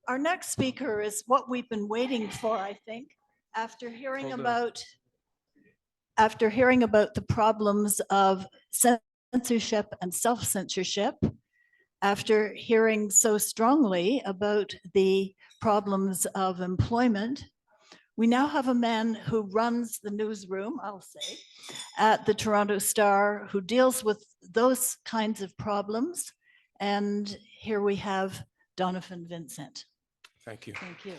Our next speaker is what we've been waiting for, I think, after hearing about the problems of censorship and self-censorship, after hearing so strongly about the problems of employment, we now have a man who runs the newsroom, I'll say, at the Toronto Star, who deals with those kinds of problems. And here we have Donovan Vincent. Thank you. Thank you.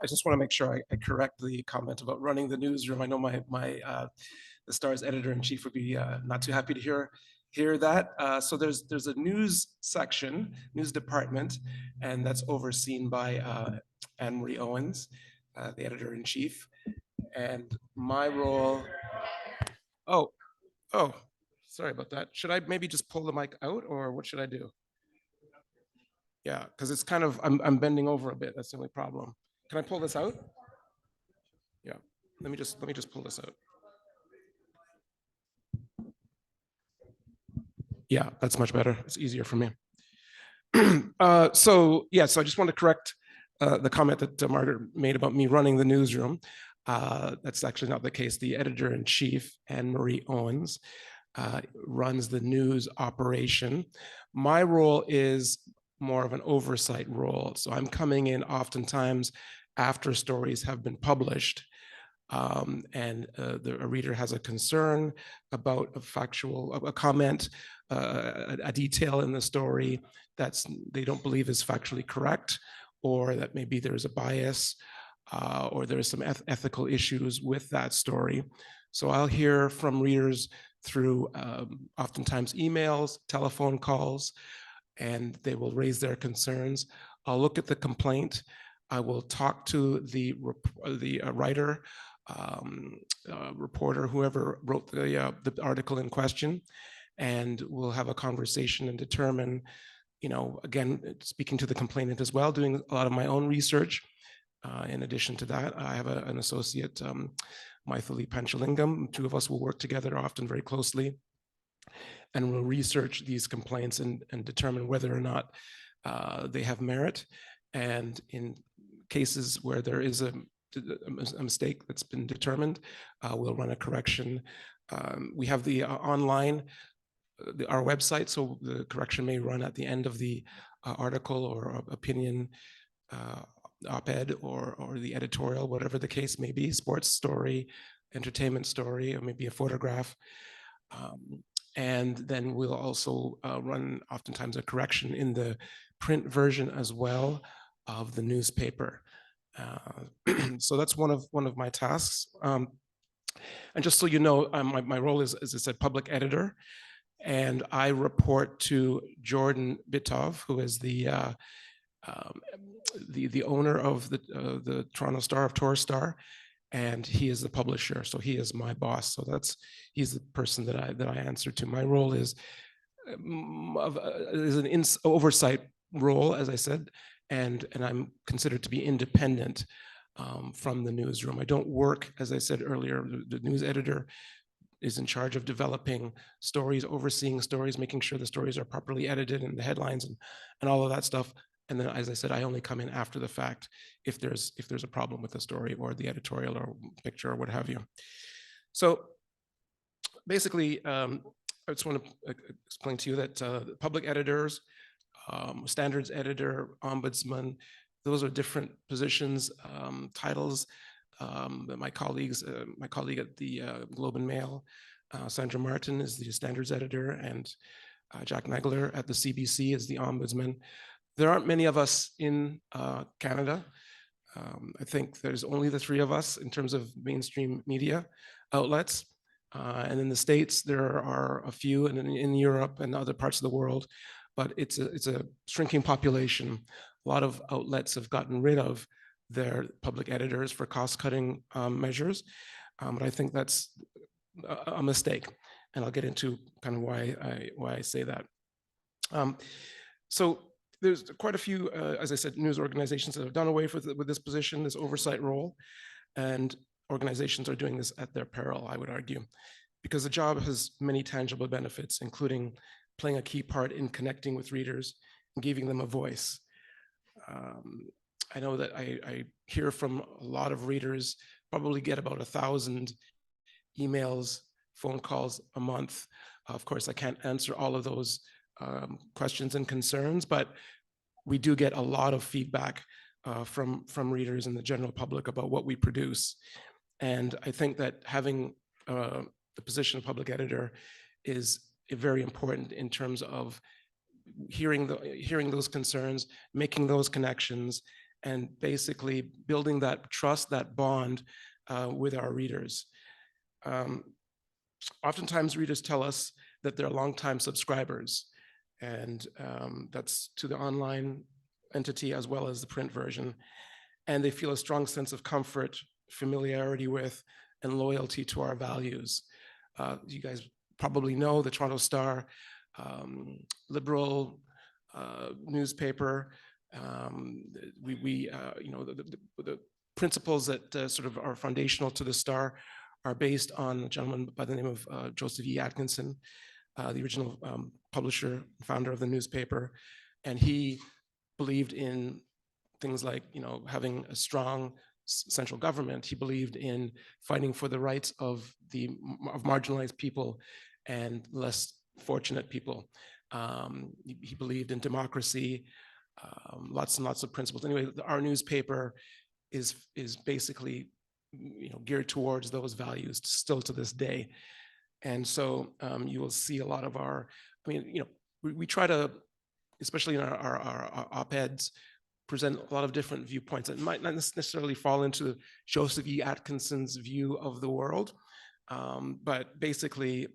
I just want to make sure I correct the comment about running the newsroom. I know the Star's editor-in-chief would be not too happy to hear that. So there's a news section, news department, and that's overseen by Anne-Marie Owens, the editor-in-chief. And my role, oh, sorry about that. Should I maybe just pull the mic out, or what should I do? Yeah, because it's kind of, I'm bending over a bit. That's the only problem. Can I pull this out? Yeah, let me just pull this out. Yeah, that's much better. It's easier for me. So I just want to correct the comment that Margaret made about me running the newsroom. That's actually not the case. The editor-in-chief, Anne-Marie Owens, runs the news operation. My role is more of an oversight role. So I'm coming in oftentimes after stories have been published, and a reader has a concern about a comment, a detail in the story that they don't believe is factually correct, or that maybe there's a bias, or there's some ethical issues with that story. So I'll hear from readers through oftentimes emails, telephone calls, and they will raise their concerns. I'll look at the complaint. I will talk to the writer, reporter, whoever wrote the article in question, and we'll have a conversation and determine, again, speaking to the complainant as well, doing a lot of my own research. In addition to that, I have an associate, Maithili Panchalingam. Two of us will work together often very closely, and we'll research these complaints and determine whether or not they have merit. And in cases where there is a mistake that's been determined, we'll run a correction. We have the online, our website, so the correction may run at the end of the article or opinion, op-ed or the editorial, whatever the case may be, sports story, entertainment story, or maybe a photograph. And then we'll also run oftentimes a correction in the print version as well of the newspaper. So that's one of my tasks. And just so you know, my role is, as I said, public editor, and I report to Jordan Bitov, who is the owner of the Toronto Star, of Tour Star, and he is the publisher. So he is my boss. So he's the person that I answer to. My role is an oversight role, as I said, and I'm considered to be independent from the newsroom. I don't work, as I said earlier, the news editor is in charge of developing stories, overseeing stories, making sure the stories are properly edited and the headlines and all of that stuff. And then, as I said, I only come in after the fact if there's a problem with the story or the editorial or picture or what have you. So basically, I just want to explain to you that public editors, standards editor, ombudsman, those are different positions, titles that my colleague at the Globe and Mail, Sandra Martin, is the standards editor, and Jack Nagler at the CBC is the ombudsman. There aren't many of us in Canada. I think there's only the three of us in terms of mainstream media outlets. And in the States, there are a few, and in Europe and other parts of the world, but it's a shrinking population. A lot of outlets have gotten rid of their public editors for cost-cutting measures, but I think that's a mistake, and I'll get into kind of why I say that. So there's quite a few, as I said, news organizations that have done away with this position, this oversight role, and organizations are doing this at their peril, I would argue, because the job has many tangible benefits, including playing a key part in connecting with readers and giving them a voice. I know that I hear from a lot of readers, probably get about 1,000 emails, phone calls a month. Of course, I can't answer all of those questions and concerns, but we do get a lot of feedback from readers and the general public about what we produce. And I think that having the position of public editor is very important in terms of hearing those concerns, making those connections, and basically building that trust, that bond with our readers. Oftentimes readers tell us that they're longtime subscribers, and that's to the online entity as well as the print version. And they feel a strong sense of comfort, familiarity with, and loyalty to our values. You guys probably know the Toronto Star, liberal newspaper. You know, the principles that sort of are foundational to the Star are based on a gentleman by the name of Joseph E. Atkinson, the original publisher, founder of the newspaper. And he believed in things like, you know, having a strong central government. He believed in fighting for the rights of marginalized people and less fortunate people. He believed in democracy, lots and lots of principles. Anyway, our newspaper is basically, you know, geared towards those values still to this day. And so you will see a lot of our, I mean, you know, we try to, especially in our op-eds, present a lot of different viewpoints that might not necessarily fall into Joseph E. Atkinson's view of the world, but basically,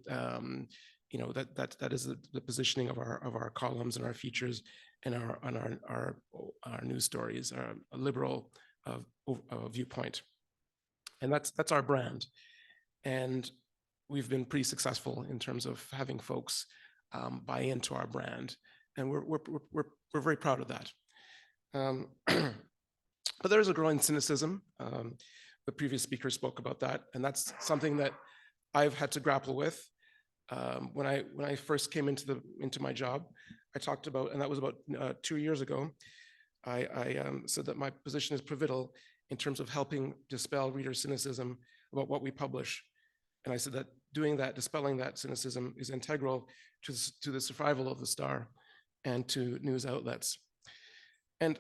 you know, that is the positioning of our columns and our features and our news stories, a liberal viewpoint, and that's our brand, and we've been pretty successful in terms of having folks buy into our brand, and we're very proud of that. But there's a growing cynicism. The previous speaker spoke about that, and that's something that I've had to grapple with. When I first came into my job, I talked about, and that was about 2 years ago, I said that my position is pivotal in terms of helping dispel reader cynicism about what we publish. And I said that doing that, dispelling that cynicism, is integral to the survival of the Star and to news outlets. And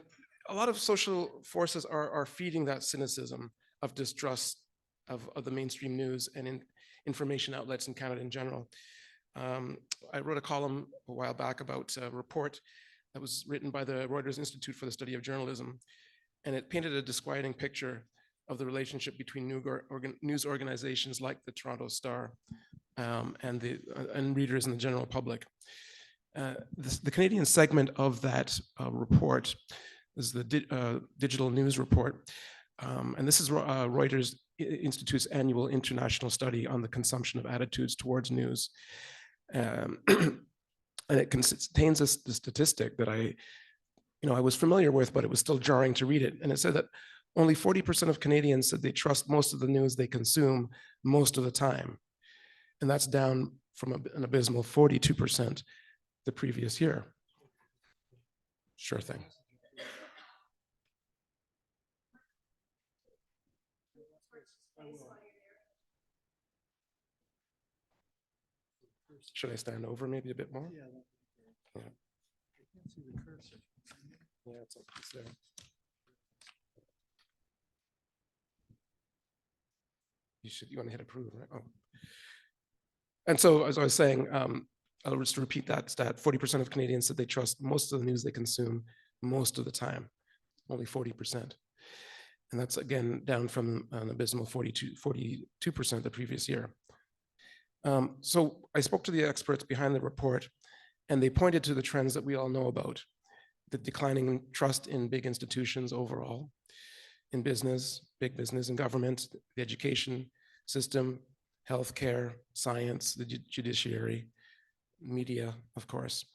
a lot of social forces are feeding that cynicism of distrust of the mainstream news and information outlets in Canada in general. I wrote a column a while back about a report that was written by the Reuters Institute for the Study of Journalism, and it painted a disquieting picture of the relationship between news organizations like the Toronto Star and readers and the general public. The Canadian segment of that report is the digital news report, and this is Reuters Institute's annual international study on the consumption of attitudes towards news. And it contains the statistic that I was familiar with, but it was still jarring to read it. And it said that only 40% of Canadians said they trust most of the news they consume most of the time. And that's down from an abysmal 42% the previous year. Sure thing. Should I stand over maybe a bit more? Yeah. I can't see the cursor. Yeah, it's there. You want to hit approve, right? Oh. And so, as I was saying, I'll just repeat that stat. 40% of Canadians said they trust most of the news they consume most of the time, only 40%. And that's, again, down from an abysmal 42% the previous year. So I spoke to the experts behind the report, and they pointed to the trends that we all know about: the declining trust in big institutions overall, in business, big business and government, the education system, healthcare, science, the judiciary, media, of course.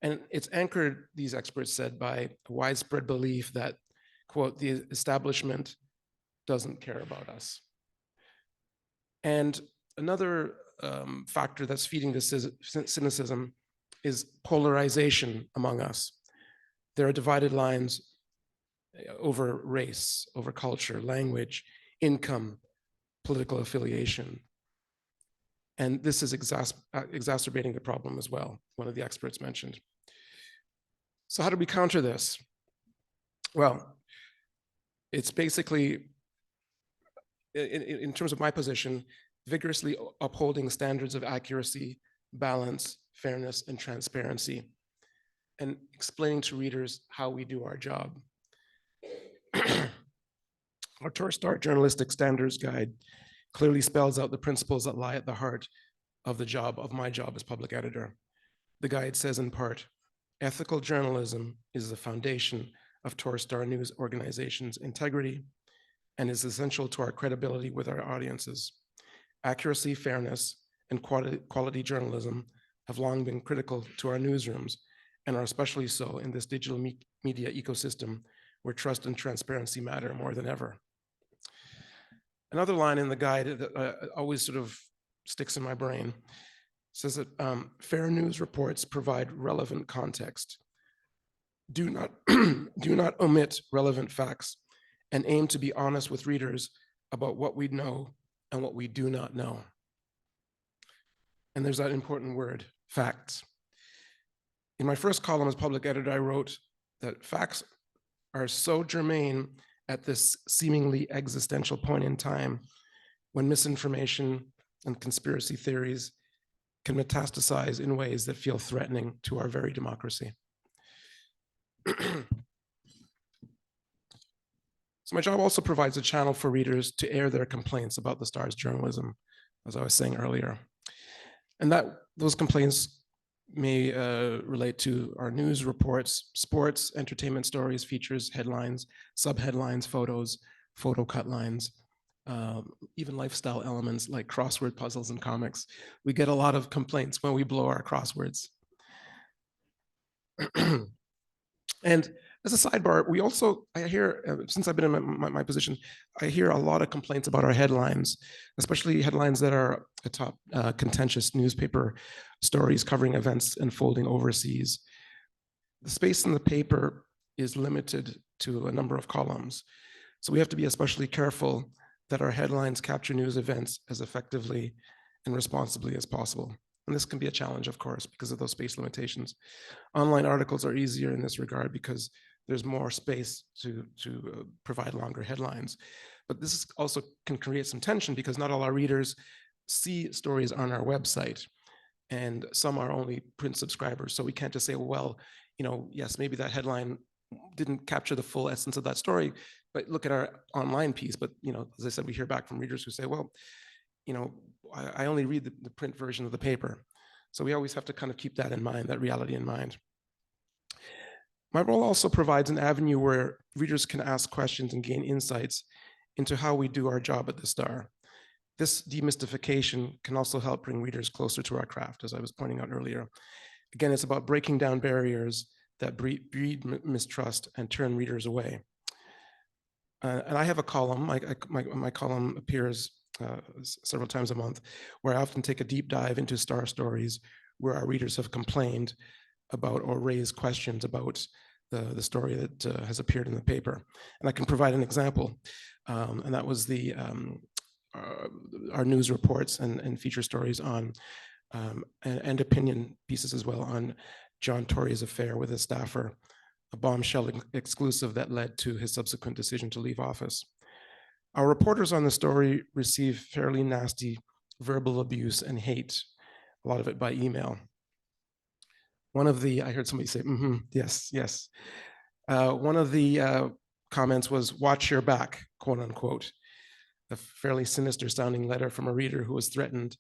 And it's anchored, these experts said, by a widespread belief that, quote, the establishment doesn't care about us. And another factor that's feeding this cynicism is polarization among us. There are divided lines over race, over culture, language, income, political affiliation. And this is exacerbating the problem as well, one of the experts mentioned. So how do we counter this? Well, it's basically, in terms of my position, vigorously upholding standards of accuracy, balance, fairness, and transparency, and explaining to readers how we do our job. Our Torstar Journalistic Standards Guide clearly spells out the principles that lie at the heart of my job as public editor. The guide says in part, ethical journalism is the foundation of Torstar News Organization's integrity and is essential to our credibility with our audiences. Accuracy, fairness, and quality journalism have long been critical to our newsrooms and are especially so in this digital media ecosystem where trust and transparency matter more than ever. Another line in the guide that always sort of sticks in my brain says that fair news reports provide relevant context. Do not omit relevant facts and aim to be honest with readers about what we know and what we do not know. And there's that important word, facts. In my first column as public editor, I wrote that facts are so germane at this seemingly existential point in time when misinformation and conspiracy theories can metastasize in ways that feel threatening to our very democracy. So my job also provides a channel for readers to air their complaints about the Star's journalism, as I was saying earlier. And those complaints may relate to our news reports, sports, entertainment stories, features, headlines, subheadlines, photos, photo cut lines, even lifestyle elements like crossword puzzles and comics. We get a lot of complaints when we blow our crosswords. And as a sidebar, we also, I hear, since I've been in my position, I hear a lot of complaints about our headlines, especially headlines that are atop contentious newspaper stories covering events unfolding overseas. The space in the paper is limited to a number of columns. So we have to be especially careful that our headlines capture news events as effectively and responsibly as possible. And this can be a challenge, of course, because of those space limitations. Online articles are easier in this regard because there's more space to provide longer headlines. But this also can create some tension because not all our readers see stories on our website, and some are only print subscribers. So we can't just say, well, yes, maybe that headline didn't capture the full essence of that story, but look at our online piece. But as I said, we hear back from readers who say, well, I only read the print version of the paper. So we always have to kind of keep that in mind, that reality in mind. My role also provides an avenue where readers can ask questions and gain insights into how we do our job at the Star. This demystification can also help bring readers closer to our craft, as I was pointing out earlier. Again, it's about breaking down barriers that breed mistrust and turn readers away. And I have a column, my column appears several times a month, where I often take a deep dive into Star stories where our readers have complained about or raised questions about the story that has appeared in the paper. And I can provide an example, and that was our news reports and feature stories on, and opinion pieces as well on John Tory's affair with a staffer, a bombshell exclusive that led to his subsequent decision to leave office. Our reporters on the story receive fairly nasty verbal abuse and hate, a lot of it by email. One of the, I heard somebody say, yes, yes. One of the comments was, watch your back, quote unquote. A fairly sinister sounding letter from a reader who was threatening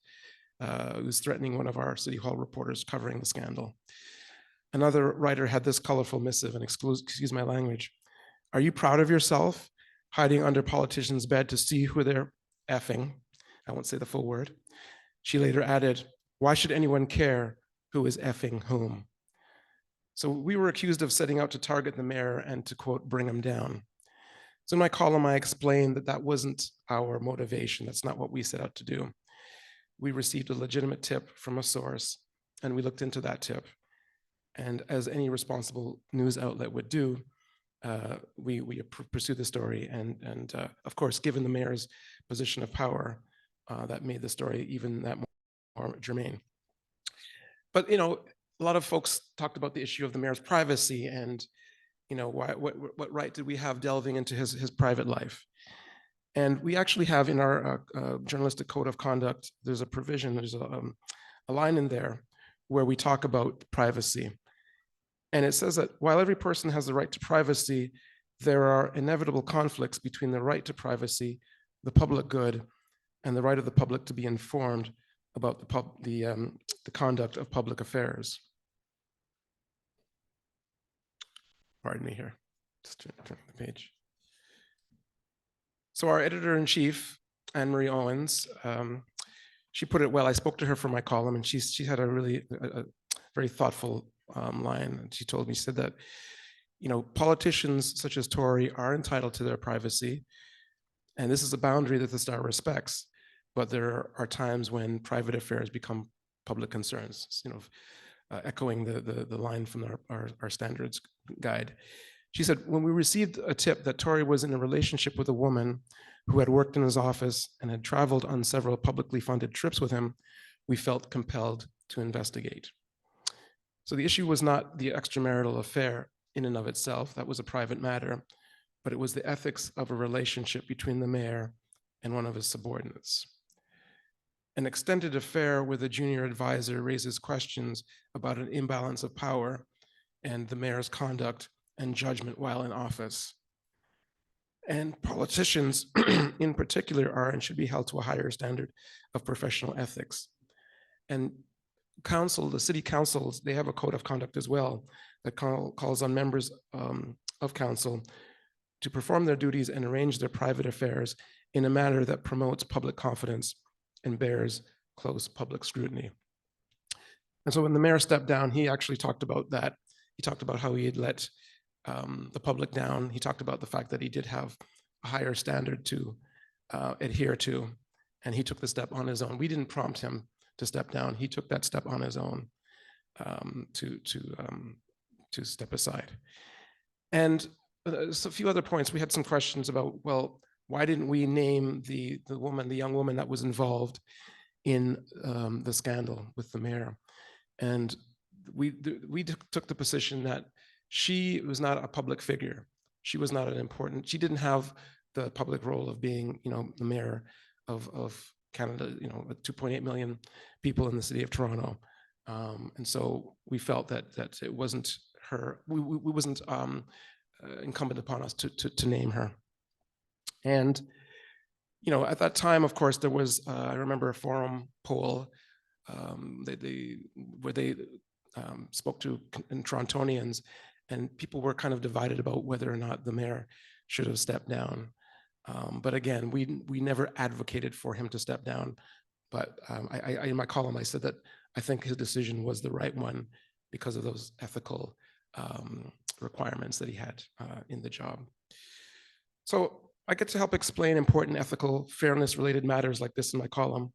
one of our City Hall reporters covering the scandal. Another writer had this colorful missive, and excuse my language. Are you proud of yourself, hiding under politicians' bed to see who they're effing? I won't say the full word. She later added, why should anyone care who is effing whom? So we were accused of setting out to target the mayor and to, quote, bring him down. So in my column, I explained that that wasn't our motivation. That's not what we set out to do. We received a legitimate tip from a source, and we looked into that tip. And as any responsible news outlet would do, we pursued the story. And of course, given the mayor's position of power, that made the story even that more germane. But, you know, a lot of folks talked about the issue of the mayor's privacy and, you know, what right did we have delving into his private life? And we actually have in our journalistic code of conduct, there's a provision, there's a line in there where we talk about privacy. And it says that while every person has the right to privacy, there are inevitable conflicts between the right to privacy, the public good, and the right of the public to be informed about the conduct of public affairs. Pardon me here, just turn the page. So our editor-in-chief, Anne-Marie Owens, she put it well. I spoke to her for my column, and she had a really very thoughtful line. And she told me, she said that, you know, politicians such as Tory are entitled to their privacy, and this is a boundary that the Star respects. But there are times when private affairs become public concerns. You know, echoing the line from our standards guide. She said, when we received a tip that Tory was in a relationship with a woman who had worked in his office and had traveled on several publicly funded trips with him, we felt compelled to investigate. So the issue was not the extramarital affair in and of itself, that was a private matter, but it was the ethics of a relationship between the mayor and one of his subordinates. An extended affair with a junior advisor raises questions about an imbalance of power and the mayor's conduct and judgment while in office. And politicians in particular are and should be held to a higher standard of professional ethics. And council, the city councils, they have a code of conduct as well that calls on members of council to perform their duties and arrange their private affairs in a manner that promotes public confidence and bears close public scrutiny. And so when the mayor stepped down, he actually talked about that. He talked about how he had let the public down. He talked about the fact that he did have a higher standard to adhere to, and he took the step on his own. We didn't prompt him to step down. He took that step on his own to step aside. And so a few other points. We had some questions about, well, why didn't we name the young woman that was involved in the scandal with the mayor? And we took the position that she was not a public figure. She was not an important, she didn't have the public role of being, you know, the mayor of Canada, you know, 2.8 million people in the city of Toronto. And so we felt that it wasn't her, we wasn't incumbent upon us to name her. And, you know, at that time, of course, there was, I remember a forum poll where they spoke to Torontonians, and people were kind of divided about whether or not the mayor should have stepped down. But again, we never advocated for him to step down. But in my column, I said that I think his decision was the right one because of those ethical requirements that he had in the job. So I get to help explain important ethical fairness-related matters like this in my column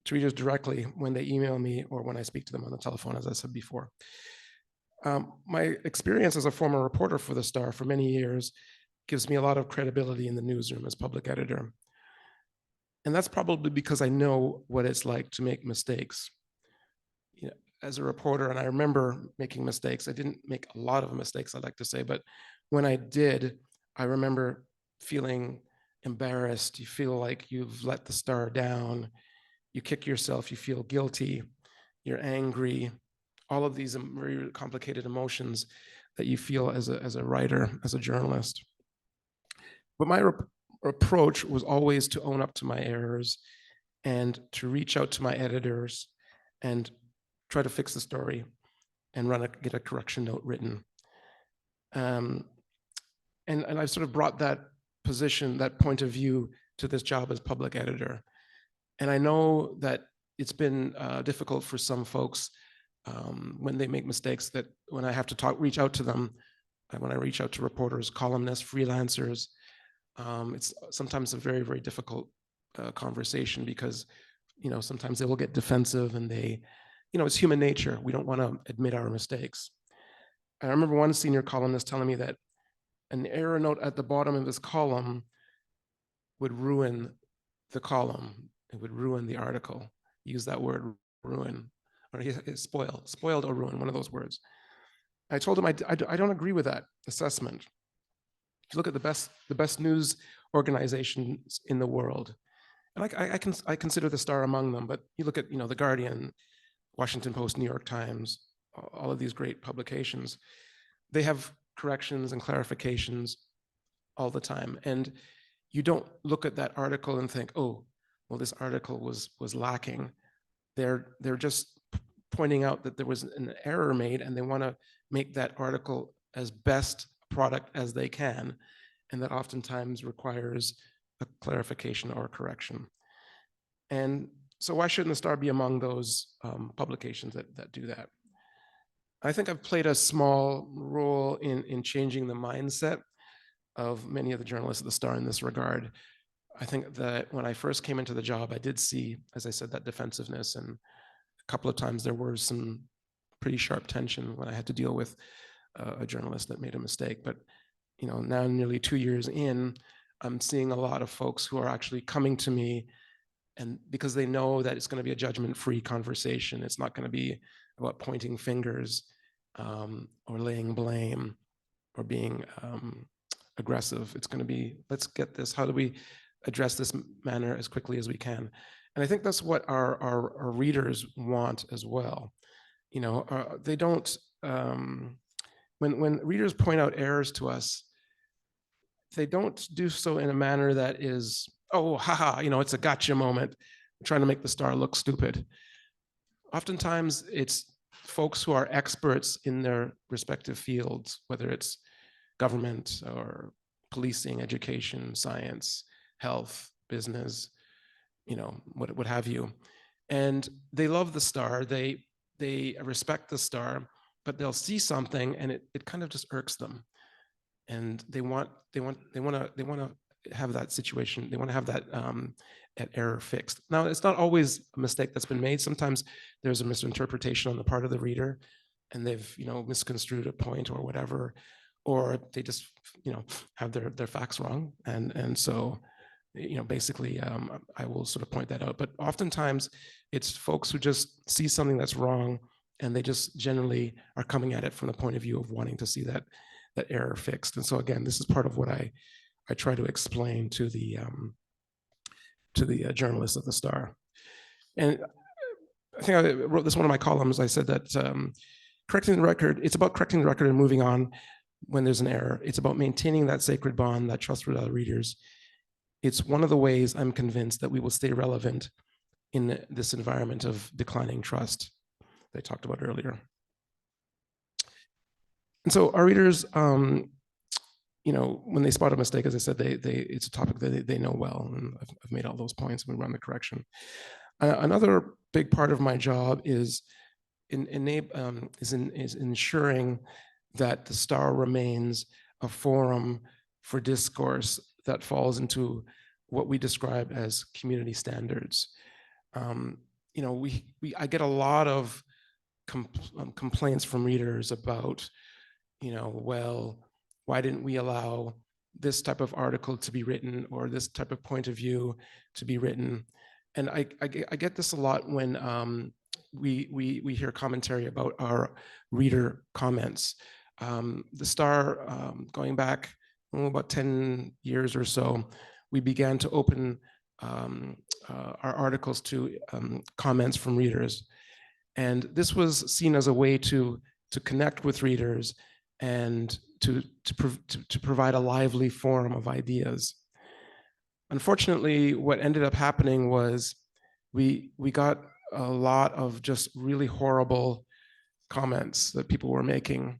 to readers directly when they email me or when I speak to them on the telephone, as I said before. My experience as a former reporter for the Star for many years gives me a lot of credibility in the newsroom as public editor. And that's probably because I know what it's like to make mistakes. You know, as a reporter, and I remember making mistakes. I didn't make a lot of mistakes, I'd like to say, but when I did, I remember feeling embarrassed. You feel like you've let the Star down. You kick yourself, you feel guilty, you're angry, all of these very complicated emotions that you feel as a writer, as a journalist. But my approach was always to own up to my errors and to reach out to my editors and try to fix the story and get a correction note written. And I sort of brought that position, that point of view to this job as public editor. And I know that it's been difficult for some folks when they make mistakes, that when I have to reach out to them, when I reach out to reporters, columnists, freelancers, it's sometimes a very, very difficult conversation because, you know, sometimes they will get defensive and they it's human nature. We don't want to admit our mistakes. I remember one senior columnist telling me that an error note at the bottom of his column would ruin the column. It would ruin the article. Use that word, ruin, or spoiled or ruin, one of those words. I told him I don't agree with that assessment. If you look at the best news organizations in the world, and I consider the Star among them, but you look at the Guardian, Washington Post, New York Times, all of these great publications, they have corrections and clarifications all the time. And you don't look at that article and think, oh, well, this article was lacking. They're just pointing out that there was an error made, and they want to make that article as best product as they can. And that oftentimes requires a clarification or a correction. And so why shouldn't the Star be among those publications that do that? I think I've played a small role in changing the mindset of many of the journalists at the Star in this regard. I think that when I first came into the job, I did see, as I said, that defensiveness, and a couple of times there was some pretty sharp tension when I had to deal with a journalist that made a mistake. But now nearly 2 years in, I'm seeing a lot of folks who are actually coming to me, and because they know that it's going to be a judgment-free conversation. It's not going to be about pointing fingers or laying blame or being aggressive. It's going to be, let's get this, how do we address this matter as quickly as we can? And I think that's what our readers want as well. They don't, when readers point out errors to us, they don't do so in a manner that is, oh, haha, it's a gotcha moment, trying to make the Star look stupid. Oftentimes it's folks who are experts in their respective fields, whether it's government or policing, education, science, health, business, what have you. And they love the Star, they respect the Star, but they'll see something and it kind of just irks them. And they want to have that situation, they want to have that error fixed. Now, it's not always a mistake that's been made. Sometimes there's a misinterpretation on the part of the reader, and they've misconstrued a point or whatever, or they just have their facts wrong, and so basically I will sort of point that out. But oftentimes it's folks who just see something that's wrong, and they just generally are coming at it from the point of view of wanting to see that error fixed. And so again, this is part of what I try to explain to the journalists of the Star. And I think I wrote this in one of my columns. I said that correcting the record, it's about correcting the record and moving on when there's an error. It's about maintaining that sacred bond, that trust with other readers. It's one of the ways I'm convinced that we will stay relevant in this environment of declining trust that I talked about earlier. And so our readers, when they spot a mistake, as I said, it's a topic that they know well, and I've made all those points and we run the correction. Another big part of my job is ensuring that the Star remains a forum for discourse that falls into what we describe as community standards. I get a lot of complaints from readers about, well, why didn't we allow this type of article to be written or this type of point of view to be written? And I get this a lot when we hear commentary about our reader comments. The Star, going back about 10 years or so, we began to open our articles to comments from readers. And this was seen as a way to connect with readers and to provide a lively forum of ideas. Unfortunately, what ended up happening was we got a lot of just really horrible comments that people were making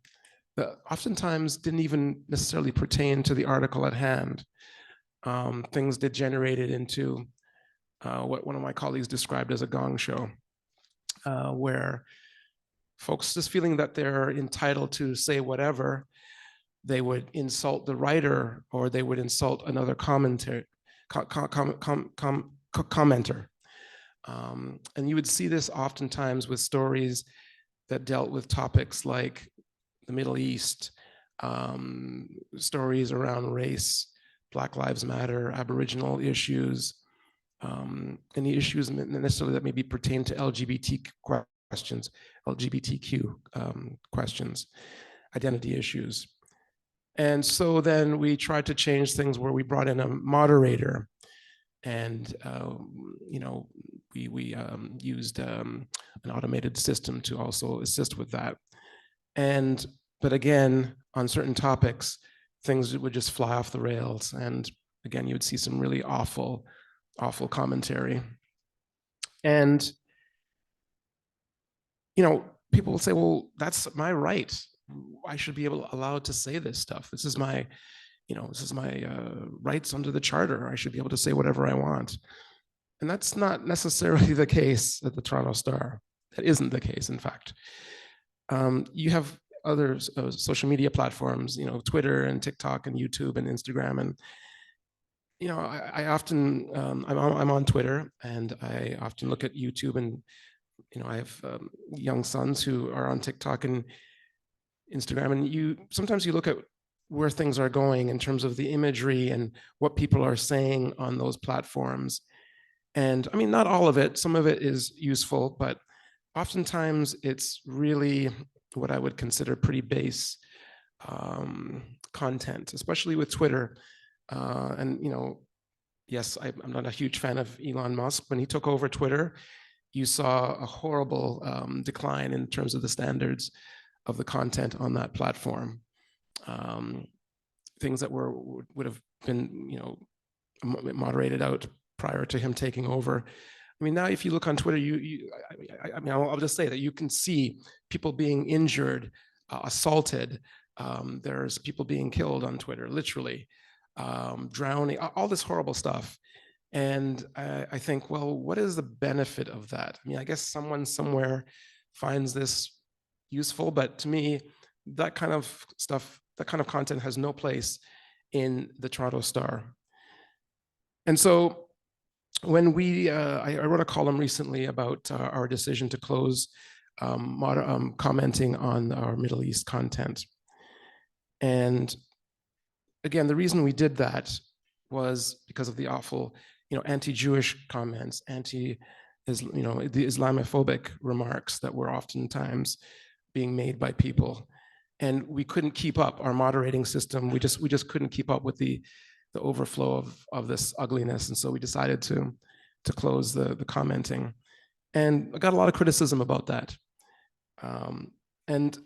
that oftentimes didn't even necessarily pertain to the article at hand. Things degenerated into what one of my colleagues described as a gong show, where folks just feeling that they're entitled to say whatever, they would insult the writer or they would insult another commenter. And you would see this oftentimes with stories that dealt with topics like the Middle East, stories around race, Black Lives Matter, Aboriginal issues, any issues necessarily that maybe pertain to questions, LGBTQ questions, identity issues. And so then we tried to change things where we brought in a moderator, and we used an automated system to also assist with that. But again, on certain topics, things would just fly off the rails, and again, you would see some really awful commentary. And people will say, well, that's my right. I should be allowed to say this stuff. This is my rights under the charter. I should be able to say whatever I want. And that's not necessarily the case at the Toronto Star. That isn't the case, in fact. You have other social media platforms, Twitter and TikTok and YouTube and Instagram. And, I often, I'm on Twitter, and I often look at YouTube, and, I have young sons who are on TikTok and Instagram. And sometimes you look at where things are going in terms of the imagery and what people are saying on those platforms. And I mean, not all of it, some of it is useful, but oftentimes it's really what I would consider pretty base content, especially with Twitter. Yes, I'm not a huge fan of Elon Musk. When he took over Twitter, you saw a horrible decline in terms of the standards of the content on that platform. Things that would have been, moderated out prior to him taking over. I mean, now if you look on Twitter, I'll just say that you can see people being injured, assaulted. There's people being killed on Twitter, literally, drowning, all this horrible stuff. And I think, well, what is the benefit of that? I mean, I guess someone somewhere finds this useful, but to me, that kind of stuff, that kind of content has no place in the Toronto Star. And so when I wrote a column recently about our decision to close commenting on our Middle East content. And again, the reason we did that was because of the awful, anti-Jewish comments, the Islamophobic remarks that were oftentimes being made by people. And we couldn't keep up our moderating system. We just couldn't keep up with the overflow of this ugliness. And so we decided to close the commenting. And I got a lot of criticism about that. And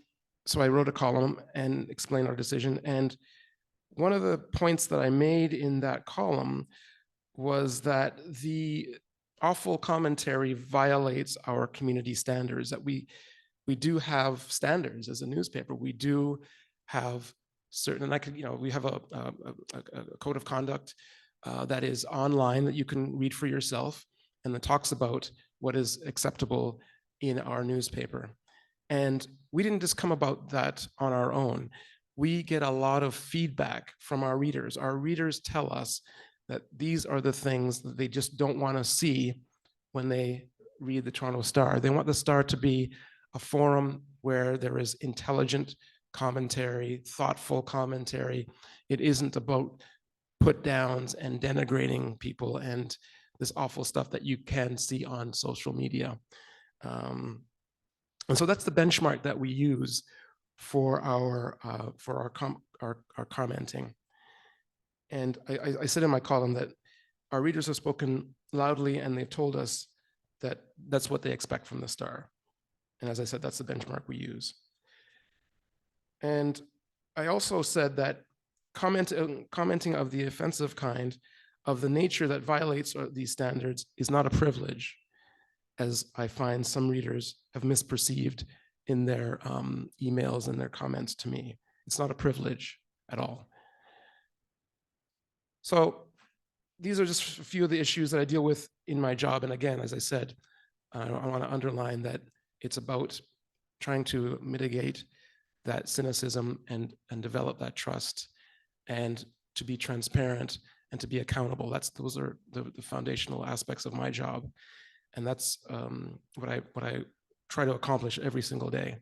so I wrote a column and explained our decision. And one of the points that I made in that column was that the awful commentary violates our community standards, that we do have standards as a newspaper. We do have certain, and we have a code of conduct that is online that you can read for yourself, and that talks about what is acceptable in our newspaper. And we didn't just come about that on our own. We get a lot of feedback from our readers. Our readers tell us that these are the things that they just don't want to see when they read the Toronto Star. They want the Star to be a forum where there is intelligent commentary, thoughtful commentary. It isn't about put downs and denigrating people and this awful stuff that you can see on social media. And so that's the benchmark that we use for our commenting. And I said in my column that our readers have spoken loudly, and they've told us that that's what they expect from the Star. And as I said, that's the benchmark we use. And I also said that commenting of the offensive kind, of the nature that violates these standards, is not a privilege, as I find some readers have misperceived in their emails and their comments to me. It's not a privilege at all. So these are just a few of the issues that I deal with in my job. And again, as I said, I want to underline that it's about trying to mitigate that cynicism and develop that trust, and to be transparent and to be accountable. Those are the foundational aspects of my job. And that's what I try to accomplish every single day.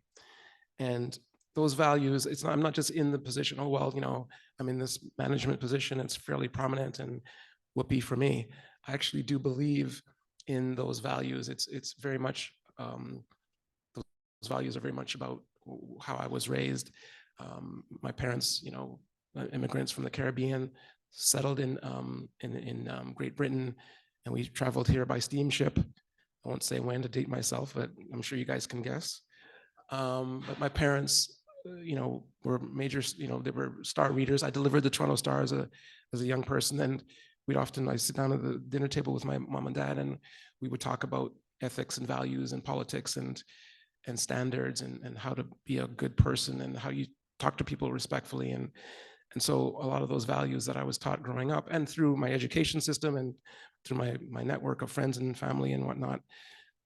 And those values, it's not, I'm not just in the position, oh, well, you know, I'm in this management position, it's fairly prominent and whoopee for me. I actually do believe in those values. It's very much, those values are very much about how I was raised. My parents, you know, immigrants from the Caribbean, settled in Great Britain, and we traveled here by steamship. I won't say when to date myself, but I'm sure you guys can guess. But my parents, you know, were major, you know, they were star readers. I delivered the Toronto Star as a young person, and I'd sit down at the dinner table with my mom and dad, and we would talk about ethics and values and politics and standards and how to be a good person and how you talk to people respectfully. And so a lot of those values that I was taught growing up and through my education system and through my network of friends and family and whatnot,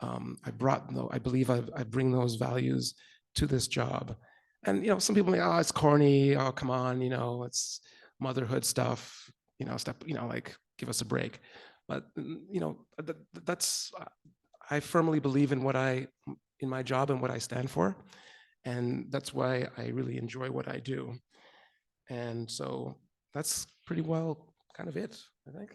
I believe I bring those values to this job. And, you know, some people think, oh, it's corny. Oh, come on, you know, it's motherhood stuff, you know, like give us a break. But, you know, I firmly believe in in my job and what I stand for. And that's why I really enjoy what I do. And so that's pretty well kind of it, I think.